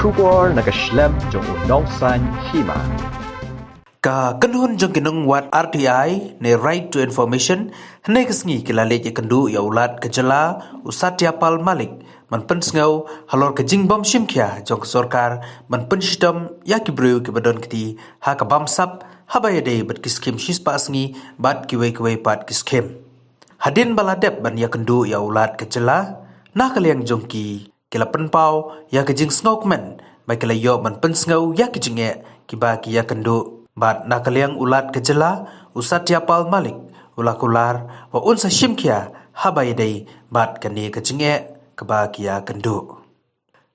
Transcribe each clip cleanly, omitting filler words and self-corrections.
Shubor nakaslem jong unongsan hima. Ka kanhun jong kinung wat RTI ne right to information hne kesngi kilale je kendu ya ulat kejela usatya pal malik man pensngau halor kejing bom shimkya jong sorkar man penshitam ya kibreu kibadon kiti ha ka bam sap habayade bat kiskim shispa asngi bat kiwe pat kiskim hadin baladep ban ya kendu ya ulat kejela na kaliang jongki kila penpau ya kejing snokmen bai kila yo man pensngau ya kejinge kiba ki ya kendu bat na kaliang ulat kejela usatya pal malik ulakular wa unsa shimkya habayade bat kani kejinge keba kia kendu.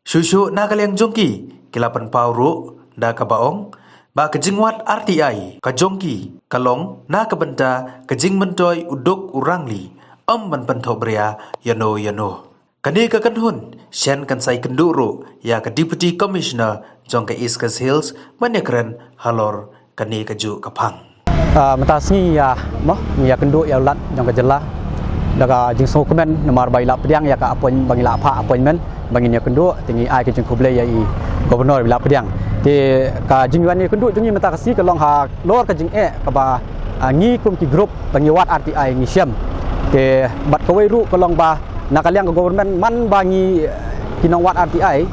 Shushu na kaliang jongki kilapan pauru da kabaong ba kejingwat RTI ka jongki kalong na kabenta kejing mentoy uduk urangli man pentho bria yano. Kani ka kanhun shen kansai kenduru ya ka Deputy Commissioner jong ka East Coast Hills manyakren halor kani kaju kapang. Matasni ya moh ya kendu ya ulat jong ka jela daga jing dokumen nomor bai lap pediang ya ka appoint bangi la pha appointment bangi nya kendu tingi ai ke jing kuble ya i gubernur bila pediang ti ka jing wan ni kendu jungi mata kasi ka long ha lor ka jing ka ba ngi kum ki group bangi wat RTI ngi siam te bat ka wei ru ka long ba nakaliang ka government man bangi kinong wat RTI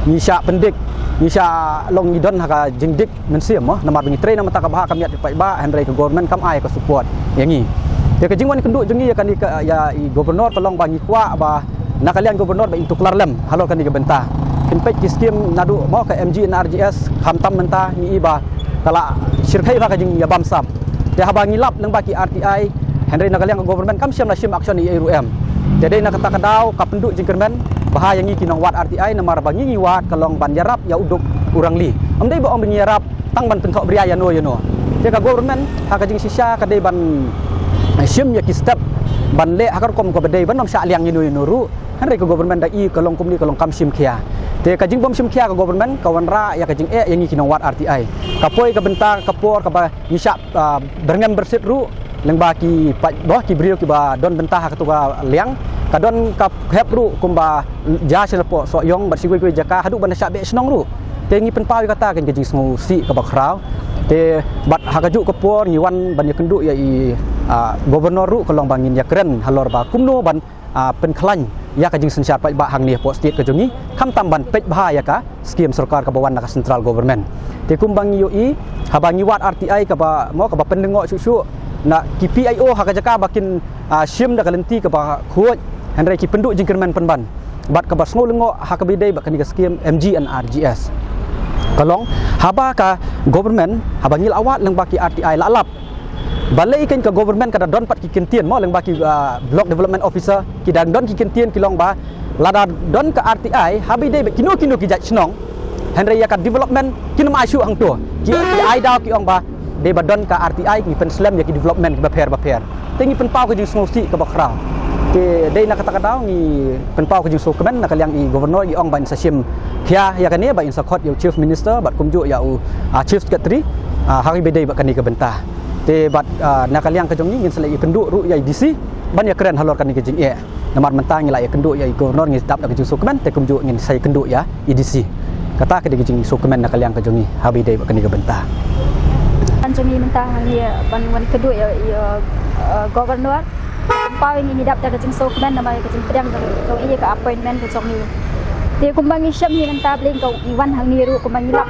ni sya pendik ni sya long ni don ha ka jing dik men siam mo nomor bangi train mata ka ba ka miat pai ba henry ka government kam ai ka support yangi ya kejingwan kenduk jengi ya kan ya gubernur tolong bagi kuat ba nakalian gubernur ba into klarlem halo kan bentah impek kiskim nadu mau ke MG NRGS khamtam mentah ni ba kala syirkai ba kajing ya bamsam ya habangi lap nang baki RTI Henry nakalian government kam siam nasim action ni RUM jadi nak kata kadau ka penduk jingkermen bahaya ngi kinong wat RTI namar bangi ngi wat kalong banjarap ya uduk urang li amdai ba om banjarap tang ban pentok bria ya no ya ka government ha kajing sisya kadai ban sim ya ki step ban le akar kom ko bedai ban nom sha liang ni nuru henry ko government da i kalong kumni kalong kam sim khia te ka jing bom sim khia ka government ka wanra ya ka jing yang ki nong wat RTI ka poi ka bentar ka por ka ba ni sha berngam bersit ru leng ba ki boh ki brio ki ba don bentah ka tu ka liang ka don ka hep ru kum ba ja selepo so yong bar sigoi koi jaka hadu ban sha be snong ru te ngi pen pawi kata kan jing sngu si ka ba khrau te bat hakaju ka por ni wan ban ya kendu ya i gubernur ru kalong bangin ya keren halor ba kumno ban pen khlañ ya ka jing sensyar pai ba hang ni po state ka jongi kham tam ban pej bha ya ka skim sarkar ka bawan na central government te kum bang yo i habangi wat RTI ka ba mo ka ba pendengo su na ki PIO ha ka jaka bakin sim da kalenti ka ba khuoj henry ki penduk jing kermen penban bat ka ba sngolengo ha ka bidai ba kan ka skim MG and RGS kalong haba ka government habangil awat leng baki RTI lalap balai ikan ke government kada don pat ki kentien mo leng baki block development officer ki dan don ki kentien ki long ba lada don ke RTI habi dei kino ki jaj snong henry ya ka development kino ma asu hang tu ki ai daw ki ong ba dei ba don ke RTI ki pen slam ya ki development ki ba per tengi pen pau ke jing smosi ke ba khrau ke dei nak kata kadau ni pen pau ke jing so kemen nak liang i governor i ong ban sa sim khia ya kan ba in sa khot ya chief minister bat kumju ya chief secretary hari bedai ba kan ni ke bentah te bat nakaliang ka jongi ngin selai penduk ru ya DC ban ya keren halor kan ni ke jing namar mentang ngi la ya kenduk ya gubernur ngi tap nak jing sukemen te kumju ngin sai kenduk ya EDC kata ke jing sukemen nakaliang ka jongi habi dei kan ni ke bentah an jongi mentang ni ban wan kenduk ya gubernur pau ini dap tak jing sukemen namar ke jing pedang jongi ka appointment ke jongi te kumbangi syam ni mentah bling ka iwan hang ni ru kumbangi lap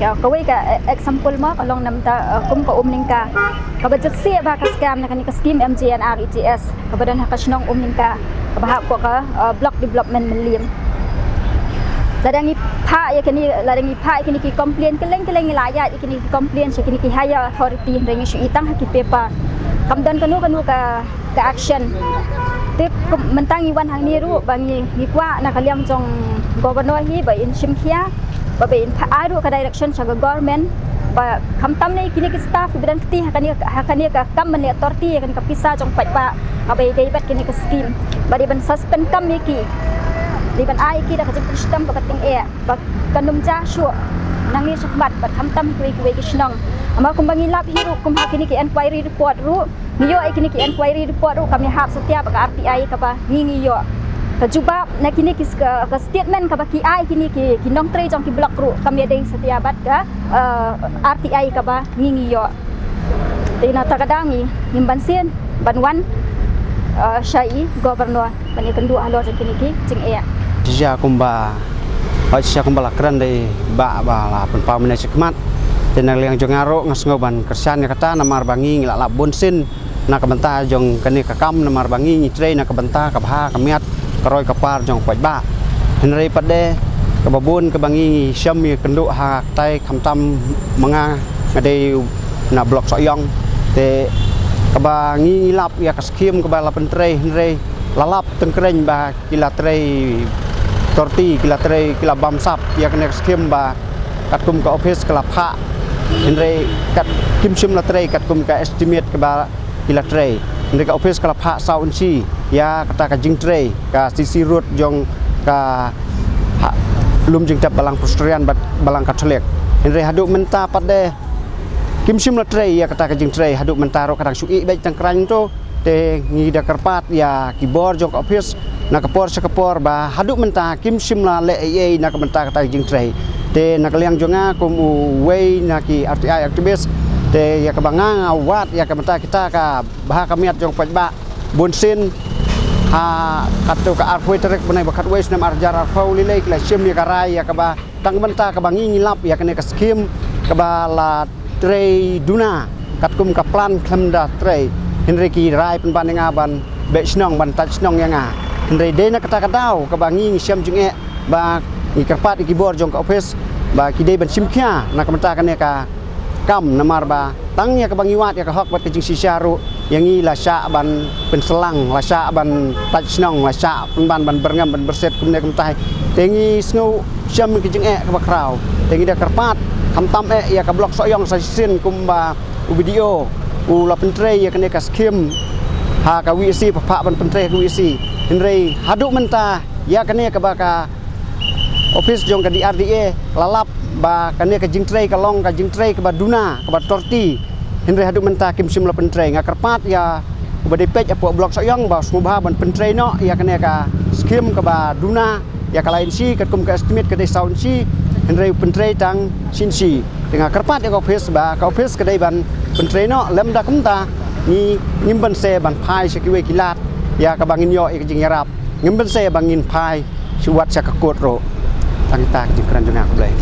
kawai ka example mo kalong namta kum ka umning ka kabajet si ba ka scam na kani ka scheme MGN REGS kabadan ha ka snong umning ka kabahap ko ka block development melim ladangi pha ya kani ladangi pha kini ki complain keleng ilaya kini ki complain sa kini ki higher authority rengi su itang ha ki paper kamdan kanu ka action te mentangi wan hang ni ru bangi ngikwa na kaliang jong gubernur hi ba in simkhia babe in aru ka direction sa government ba khamtam nei kini ki staff bidan kti hakani ka kam mani authority kan ka pisa jong pai pa abai dei bat kini ka scheme bari ban suspend kam ni ki di ban ai ki da ka jing system ba kating ba kanum ja shu nangi sakmat ba khamtam kuwi ki snong ama kumbangi lap hiru kum hakini ki inquiry report ru niyo ai kini ki inquiry report ru kami hap setiap ka RTI ka ba ngingi yo Kejuba nak kini ke statement ke baki ai kini ki nong tre jong ki blok ru kami ada setiap ke RTI ke ba ngingi yo. Tina terkadang ni bansin banwan syai gubernur bani kendu alor jeng kini ki jeng e. Dia kumba Aisyah kumba lakran dari ba la penpau menai sekmat dan yang jong ngaro ngasngoban kersan kata namar bangi ngilak bonsin nak kebenta jong kene kakam namar bangi nyitre nak kebenta kabha kamiat karoi kapar jong paj ba henry pade kebabun kebangi syam ye kenduk ha tai khamtam manga ngade na blok soyong te kebangi lap ya kaskim kebala pentre henry lalap tengkreng ba kila tre torti kila tre kila bamsap ya kena skim ba katum ka office kala pha henry kat kim sim la tre katum ka estimate ke ba kila tre henry ka office kala pha sau unsi ya kata ka jing tre ka sisi road jong ka lum jing tap balang pustrian balang katolek henry haduk menta pade kim sim la tre ya kata ka jing tre haduk menta ro kadang sui baik tangkrang tu te ngi da karpat ya keyboard jong office nak kepor ba haduk menta kim sim la le ye nak menta kata jing tre te nak liang jonga kum wei naki RTI aktivis te ya kabanga wat ya kamenta kita ka bah kamiat jong pajba bonsin ha katu ka arfoi terek benai bakat wei nam arjar arfau lilei kla sim ya karai ya kaba tang menta kabangi ngilap ya kene ka skim kaba la tre duna katkum ka plan klemda tre henry ki rai pen banenga ban be snong ban touch snong yanga henry de na kata kadau kabangi siam junge ba ni karpat ki bor jong ka office ba ki de ban simkya na kamenta kane ka kam namar ba tang ya kabangi wat ya ka hok bat ke jing sisyaru yang i la sya ban penselang la sya ban touch snong la sya pen ban berngam ban berset kumne kamtai tengi snow siam ki jing ka ba krau tengi da karpat hamtam ya ka blok soyong sa sin kumba video la pentre ya kene ka skim ha ka WC papa ban pentre ka WC henry haduk menta ya kene ka baka office jong ka di RDA lalap ba kene ka jingtre ka long ka jingtre ka baduna ka torti henry haduk menta kim sim la pentre ngakarpat ya ba depej apo blok soyong ba smubha ban pentre no ya kene ka skim ka baduna ya ka lain si ka kum ka estimate ka de sound si henry pentre tang sin si dengan karpat ya ka office ka dai ban pentre no lem da kumta ni ngimban se ban pai sekiwe kilat ya ka bangin yo ik jing yarap ngimban se bangin pai suwat sa ka kotro tang ta jing kran jona ku blai